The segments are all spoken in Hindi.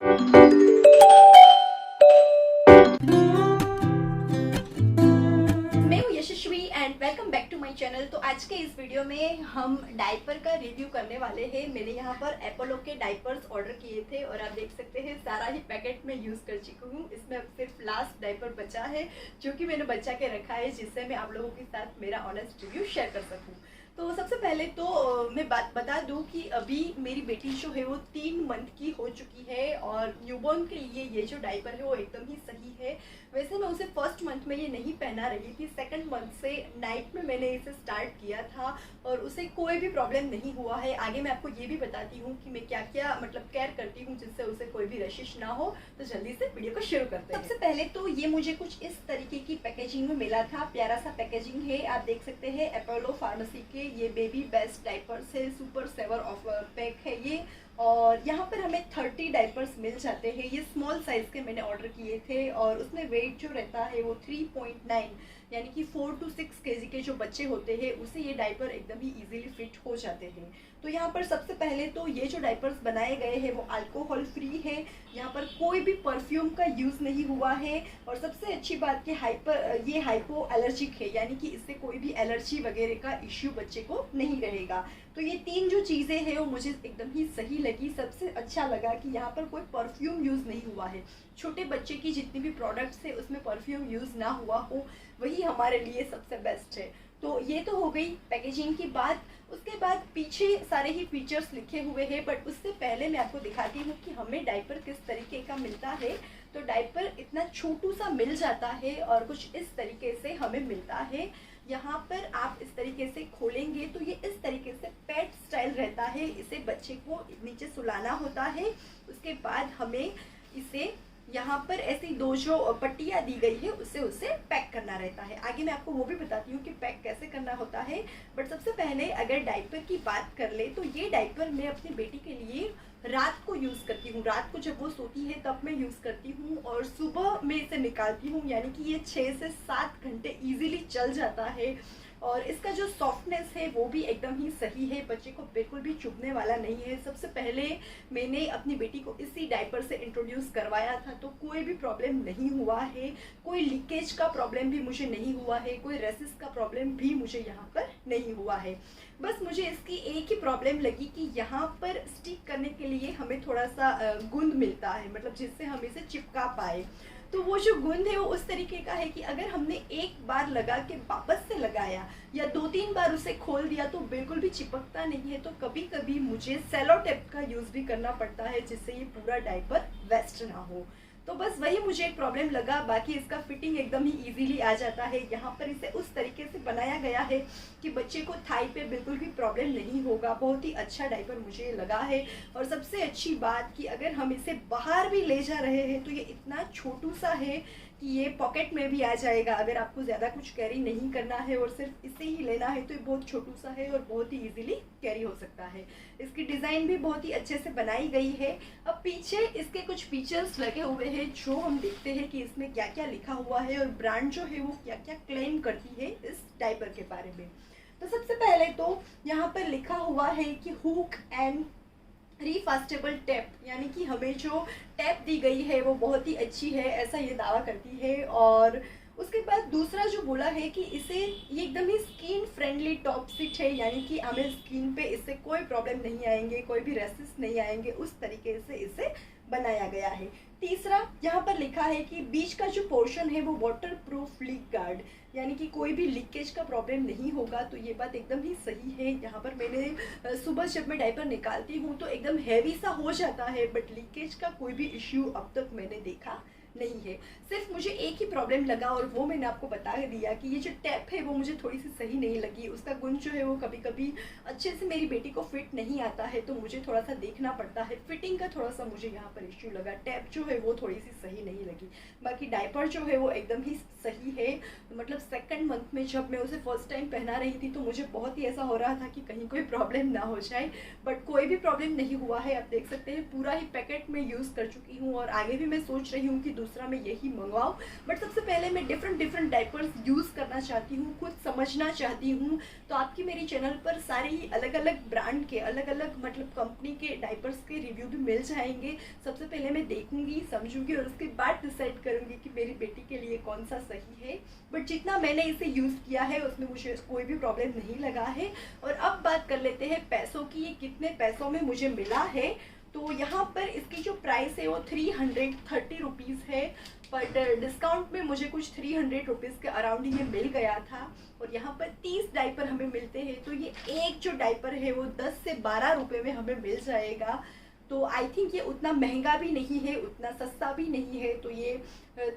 मैं हूँ Yashasvi and welcome back to my channel. तो आज के इस वीडियो में हम डायपर का रिव्यू करने वाले हैं। मैंने यहाँ पर अपोलो के डायपर्स ऑर्डर किए थे और आप देख सकते हैं सारा ही पैकेट में यूज़ कर चुकी हूँ। इसमें अब सिर्फ लास्ट डायपर बचा है जो कि मैंने बचा के रखा है, जिससे मैं आप लोगों के साथ मेरा ऑनेस्ट रिव्यू शेयर कर सकूँ। तो सबसे पहले तो मैं बात बता दूं कि अभी मेरी बेटी जो है वो 3 मंथ की हो चुकी है और न्यूबॉर्न के लिए ये जो डायपर है वो एकदम ही सही है। वैसे मैं उसे फर्स्ट मंथ में ये नहीं पहना रही थी, सेकंड मंथ से नाइट में मैंने इसे स्टार्ट किया था और उसे कोई भी प्रॉब्लम नहीं हुआ है। आगे मैं आपको ये भी बताती हूँ कि मैं क्या क्या मतलब केयर करती हूँ जिससे उसे कोई भी रशिश ना हो। तो जल्दी से वीडियो को शुरू करते हैं। सबसे पहले तो ये मुझे कुछ इस तरीके की पैकेजिंग में मिला था, प्यारा सा पैकेजिंग है। आप देख सकते हैं अपोलो फार्मेसी के ये बेबी बेस्ट डायपर्स है, सुपर सेवर ऑफर पैक है ये। और यहाँ पर हमें 30 डायपर्स मिल जाते हैं। ये स्मॉल साइज़ के मैंने ऑर्डर किए थे और उसमें वेट जो रहता है वो 3.9 यानी कि 4 to 6 केजी के जो बच्चे होते हैं उसे ये डायपर एकदम ही इजीली फिट हो जाते हैं। तो यहाँ पर सबसे पहले तो ये जो डायपर्स बनाए गए हैं वो अल्कोहल फ्री है। यहाँ पर कोई भी परफ्यूम का यूज़ नहीं हुआ है और सबसे अच्छी बात कि ये हाइपो एलर्जिक है, यानी कि इससे कोई भी एलर्जी वगैरह का इश्यू बच्चे को नहीं रहेगा। तो ये 3 जो चीज़ें हैं वो मुझे एकदम ही सही लगी। सबसे अच्छा लगा कि यहाँ पर कोई परफ्यूम यूज़ नहीं हुआ है। छोटे बच्चे की जितनी भी प्रोडक्ट्स है उसमें परफ्यूम यूज़ ना हुआ हो, वही हमारे लिए सबसे बेस्ट है। तो ये तो हो गई पैकेजिंग की बात। उसके बाद पीछे सारे ही फीचर्स लिखे हुए हैं, बट उससे पहले मैं आपको दिखाती हूँ कि हमें डायपर किस तरीके का मिलता है। तो डायपर इतना छोटू सा मिल जाता है और कुछ इस तरीके से हमें मिलता है। यहाँ पर आप इस तरीके से खोलेंगे तो ये इस तरीके से पैड स्टाइल रहता है। इसे बच्चे को नीचे सुलाना होता है। उसके बाद हमें इसे यहाँ पर ऐसी 2 जो पट्टियाँ दी गई है उसे पैक करना रहता है। आगे मैं आपको वो भी बताती हूँ कि पैक कैसे करना होता है। बट सबसे पहले अगर डायपर की बात कर ले तो ये डायपर मैं अपनी बेटी के लिए रात को यूज़ करती हूँ। रात को जब वो सोती है तब मैं यूज़ करती हूँ और सुबह मैं इसे निकालती हूँ, यानी कि ये 6 से 7 घंटे ईजिली चल जाता है। और इसका जो सॉफ्टनेस है वो भी एकदम ही सही है, बच्चे को बिल्कुल भी चुभने वाला नहीं है। सबसे पहले मैंने अपनी बेटी को इसी डायपर से इंट्रोड्यूस करवाया था तो कोई भी प्रॉब्लम नहीं हुआ है। कोई लीकेज का प्रॉब्लम भी मुझे नहीं हुआ है, कोई रेसिस का प्रॉब्लम भी मुझे यहाँ पर नहीं हुआ है। बस मुझे इसकी एक ही प्रॉब्लम लगी कि यहाँ पर स्टिक करने के लिए हमें थोड़ा सा गूंद मिलता है, मतलब जिससे हम इसे चिपका पाए। तो वो जो गूंद है वो उस तरीके का है कि अगर हमने एक बार लगा के वापस से लगाया या 2-3 बार उसे खोल दिया तो बिल्कुल भी चिपकता नहीं है। तो कभी कभी मुझे सेलो टेप का यूज़ भी करना पड़ता है जिससे ये पूरा डायपर वेस्ट ना हो। तो बस वही मुझे एक प्रॉब्लम लगा, बाकी इसका फिटिंग एकदम ही इजीली आ जाता है। यहाँ पर इसे उस तरीके से बनाया गया है कि बच्चे को थाई पे बिल्कुल भी प्रॉब्लम नहीं होगा। बहुत ही अच्छा डायपर मुझे लगा है। और सबसे अच्छी बात कि अगर हम इसे बाहर भी ले जा रहे हैं तो ये इतना छोटू सा है कि ये पॉकेट में भी आ जाएगा। अगर आपको ज़्यादा कुछ कैरी नहीं करना है और सिर्फ इसे ही लेना है तो ये बहुत छोटू सा है और बहुत ही इजीली कैरी हो सकता है। इसकी डिज़ाइन भी बहुत ही अच्छे से बनाई गई है। अब पीछे इसके कुछ फीचर्स लगे हुए हैं जो हम देखते हैं कि इसमें क्या क्या लिखा हुआ है और ब्रांड जो है वो क्या क्या क्लेम करती है इस डायपर के बारे में। तो सबसे पहले तो यहाँ पर लिखा हुआ है कि हुक एंड रीफास्टेबल टैप, यानी कि हमें जो टैप दी गई है वो बहुत ही अच्छी है, ऐसा ये दावा करती है। और उसके बाद दूसरा जो बोला है कि इसे ये एकदम ही स्किन फ्रेंडली टॉप सीट है, यानी कि हमें स्किन पे इससे कोई प्रॉब्लम नहीं आएंगे, कोई भी रेसिस नहीं आएंगे, उस तरीके से इसे बनाया गया है। तीसरा यहाँ पर लिखा है कि बीच का जो पोर्शन है वो वाटर प्रूफ लीक गार्ड, यानी कि कोई भी लीकेज का प्रॉब्लम नहीं होगा। तो ये बात एकदम ही सही है। यहाँ पर मैंने सुबह जब मैं डायपर निकालती हूँ तो एकदम हैवी सा हो जाता है, बट लीकेज का कोई भी इश्यू अब तक मैंने देखा नहीं है। सिर्फ मुझे एक ही प्रॉब्लम लगा और वो मैंने आपको बता दिया कि ये जो टैप है वो मुझे थोड़ी सी सही नहीं लगी। उसका गुण जो है वो कभी कभी अच्छे से मेरी बेटी को फिट नहीं आता है तो मुझे थोड़ा सा देखना पड़ता है। फिटिंग का थोड़ा सा मुझे यहाँ पर इश्यू लगा, टैप जो है वो थोड़ी सी सही नहीं लगी। बाकी डायपर जो है वो एकदम ही सही है। मतलब सेकंड मंथ में जब मैं उसे फर्स्ट टाइम पहना रही थी तो मुझे बहुत ही ऐसा हो रहा था कि कहीं कोई प्रॉब्लम ना हो जाए, बट कोई भी प्रॉब्लम नहीं हुआ है। आप देख सकते हैं पूरा ही पैकेट में यूज़ कर चुकी हूँ और आगे भी मैं सोच रही हूँ कि दूसरा मैं यही मंगवाऊँ। बट सबसे पहले मैं डिफरेंट डाइपर्स यूज़ करना चाहती हूँ, खुद समझना चाहती हूँ। तो आपकी मेरी चैनल पर सारे ही अलग अलग ब्रांड के, अलग अलग मतलब कंपनी के डाइपर्स के रिव्यू भी मिल जाएंगे। सबसे पहले मैं देखूंगी, समझूंगी और उसके बाद डिसाइड करूंगी कि मेरी बेटी के लिए कौन सा सही है। बट जितना मैंने इसे यूज़ किया है उसमें मुझे कोई भी प्रॉब्लम नहीं लगा है। और अब बात कर लेते हैं पैसों की, ये कितने पैसों में मुझे मिला है। तो यहाँ पर इसकी जो प्राइस है वो 330 रुपीज़ है, बट डिस्काउंट में मुझे कुछ 300 रुपीज़ के अराउंड ये मिल गया था। और यहाँ पर 30 डाइपर हमें मिलते हैं, तो ये एक जो डाइपर है वो 10 से 12 रुपये में हमें मिल जाएगा। तो आई थिंक ये उतना महंगा भी नहीं है, उतना सस्ता भी नहीं है, तो ये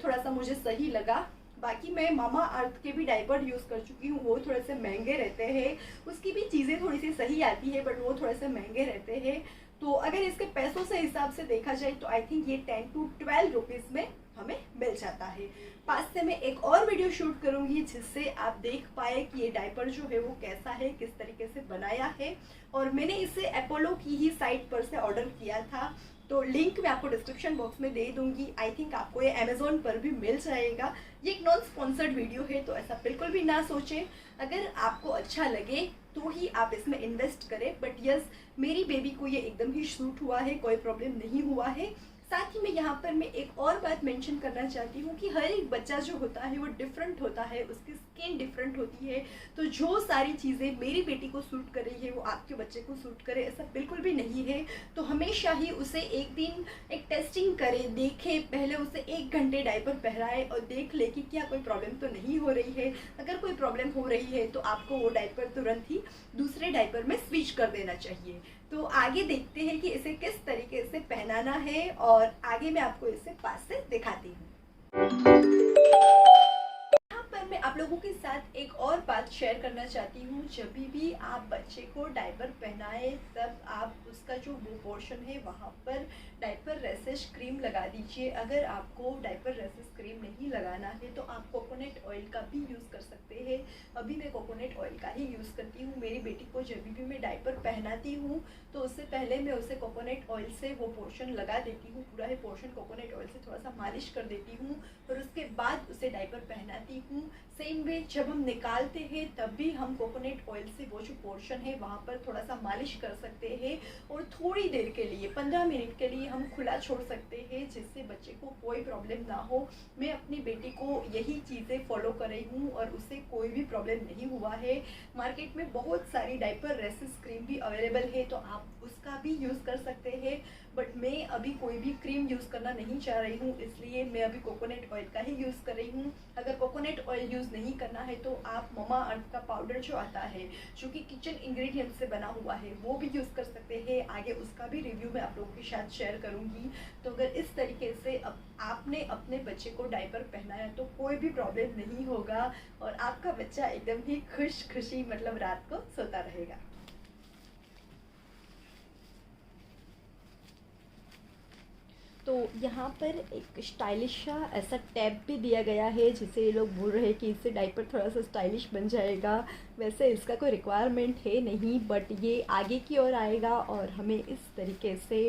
थोड़ा सा मुझे सही लगा। बाकी मैं मामा अर्थ के भी डाइपर यूज़ कर चुकी हूँ, वो थोड़े से महंगे रहते हैं, उसकी भी चीज़ें थोड़ी सी सही आती है बट वो थोड़े से महंगे रहते हैं। तो अगर इसके पैसों से हिसाब से देखा जाए तो आई थिंक ये 10 to 12 रुपीज़ में हमें मिल जाता है। पास से मैं एक और वीडियो शूट करूँगी जिससे आप देख पाए कि ये डाइपर जो है वो कैसा है, किस तरीके से बनाया है। और मैंने इसे अपोलो की ही साइट पर से ऑर्डर किया था, तो लिंक मैं आपको डिस्क्रिप्शन बॉक्स में दे दूंगी। आई थिंक आपको ये अमेज़ॉन पर भी मिल जाएगा। ये एक नॉन स्पॉन्सर्ड वीडियो है, तो ऐसा बिल्कुल भी ना सोचें। अगर आपको अच्छा लगे तो ही आप इसमें इन्वेस्ट करें। बट यस, मेरी बेबी को ये एकदम ही सूट हुआ है, कोई प्रॉब्लम नहीं हुआ है। साथ ही में यहाँ पर मैं एक और बात मेंशन करना चाहती हूँ कि हर एक बच्चा जो होता है वो डिफरेंट होता है, उसकी स्किन डिफरेंट होती है। तो जो सारी चीज़ें मेरी बेटी को सूट कर रही है वो आपके बच्चे को सूट करे, ऐसा बिल्कुल भी नहीं है। तो हमेशा ही उसे एक दिन एक टेस्टिंग करे, देखे, पहले उसे 1 घंटे डाइपर पहनाए और देख ले कि क्या कोई प्रॉब्लम तो नहीं हो रही है। अगर कोई प्रॉब्लम हो रही है तो आपको वो डाइपर तुरंत ही दूसरे डाइपर में स्विच कर देना चाहिए। तो आगे देखते हैं कि इसे किस तरीके से पहनाना है और आगे मैं आपको इसे पास से दिखाती हूँ। यहाँ पर मैं आप लोगों के साथ एक और बात शेयर करना चाहती हूँ। जब भी आप बच्चे को डाइपर पहनाए तब आप उसका जो वो पोर्शन है वहाँ पर डाइपर रैशेस क्रीम लगा दीजिए। अगर आपको डाइपर रैशेस क्रीम नहीं लगाना है तो आप कोकोनट ऑयल का भी यूज़ कर सकते हैं। अभी मैं कोकोनट ऑयल का ही यूज़ करती हूँ। मेरी बेटी को जब भी मैं डाइपर पहनाती हूँ तो उससे पहले मैं उसे कोकोनट ऑयल से वो पोर्शन लगा देती हूँ, पूरा ही पोर्शन कोकोनट ऑयल से थोड़ा सा मालिश कर देती हूँ और उसके बाद उसे डाइपर पहनाती हूँ। सेम वे जब हम निकालते हैं तब भी हम कोकोनट ऑयल से वो जो पोर्शन है वहाँ पर थोड़ा सा मालिश कर सकते हैं और थोड़ी देर के लिए 15 मिनट के लिए हम खुला छोड़ सकते हैं जिससे बच्चे को कोई प्रॉब्लम ना हो। मैं अपनी बेटी को यही चीज़ें फॉलो कर रही हूँ और उससे कोई भी प्रॉब्लम नहीं हुआ है। मार्केट में बहुत सारी डाइपर रैशेस क्रीम भी अवेलेबल है, तो आप उसका भी यूज़ कर सकते हैं। बट मैं अभी कोई भी क्रीम यूज़ करना नहीं चाह रही हूँ, इसलिए मैं अभी कोकोनट ऑयल का ही यूज़ कर रही हूँ। अगर कोकोनट ऑयल यूज़ नहीं करना है तो आप ममा अर्थ का पाउडर जो आता है, जो कि किचन इंग्रेडिएंट से बना हुआ है, वो भी यूज़ कर सकते हैं। आगे उसका भी रिव्यू मैं आप लोगों के साथ शेयर करूँगी। तो अगर इस तरीके से अब आपने अपने बच्चे को डाइपर पहनाया तो कोई भी प्रॉब्लम नहीं होगा और आपका बच्चा एकदम ही खुशी मतलब रात को सोता रहेगा। तो यहाँ पर एक स्टाइलिश सा ऐसा टैब भी दिया गया है जिसे ये लोग बोल रहे हैं कि इससे डाइपर थोड़ा सा स्टाइलिश बन जाएगा। वैसे इसका कोई रिक्वायरमेंट है नहीं, बट ये आगे की ओर आएगा और हमें इस तरीके से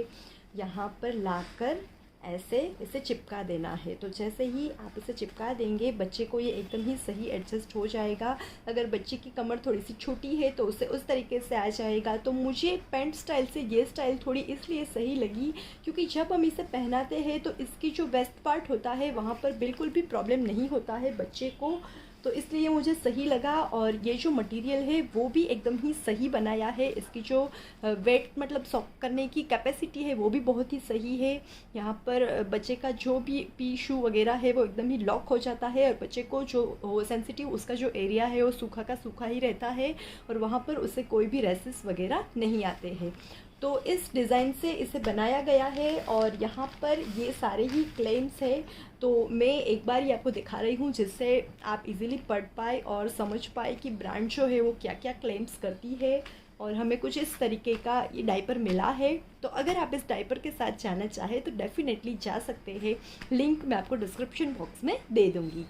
यहाँ पर लाकर ऐसे इसे चिपका देना है। तो जैसे ही आप इसे चिपका देंगे बच्चे को ये एकदम ही सही एडजस्ट हो जाएगा। अगर बच्चे की कमर थोड़ी सी छोटी है तो उसे उस तरीके से आ जाएगा। तो मुझे पैंट स्टाइल से ये स्टाइल थोड़ी इसलिए सही लगी क्योंकि जब हम इसे पहनाते हैं तो इसकी जो वेस्ट पार्ट होता है वहाँ पर बिल्कुल भी प्रॉब्लम नहीं होता है बच्चे को, तो इसलिए मुझे सही लगा। और ये जो मटेरियल है वो भी एकदम ही सही बनाया है। इसकी जो वेट मतलब सॉक करने की कैपेसिटी है वो भी बहुत ही सही है। यहाँ पर बच्चे का जो भी पी शू वगैरह है वो एकदम ही लॉक हो जाता है और बच्चे को जो सेंसिटिव उसका जो एरिया है वो सूखा का सूखा ही रहता है और वहाँ पर उसे कोई भी रैसेस वगैरह नहीं आते हैं। तो इस डिज़ाइन से इसे बनाया गया है और यहाँ पर ये सारे ही क्लेम्स है। तो मैं एक बार ये आपको दिखा रही हूँ जिससे आप इजीली पढ़ पाए और समझ पाए कि ब्रांड जो है वो क्या क्या क्लेम्स करती है। और हमें कुछ इस तरीके का ये डाइपर मिला है। तो अगर आप इस डाइपर के साथ जाना चाहें तो डेफिनेटली जा सकते हैं। लिंक मैं आपको डिस्क्रिप्शन बॉक्स में दे दूँगी।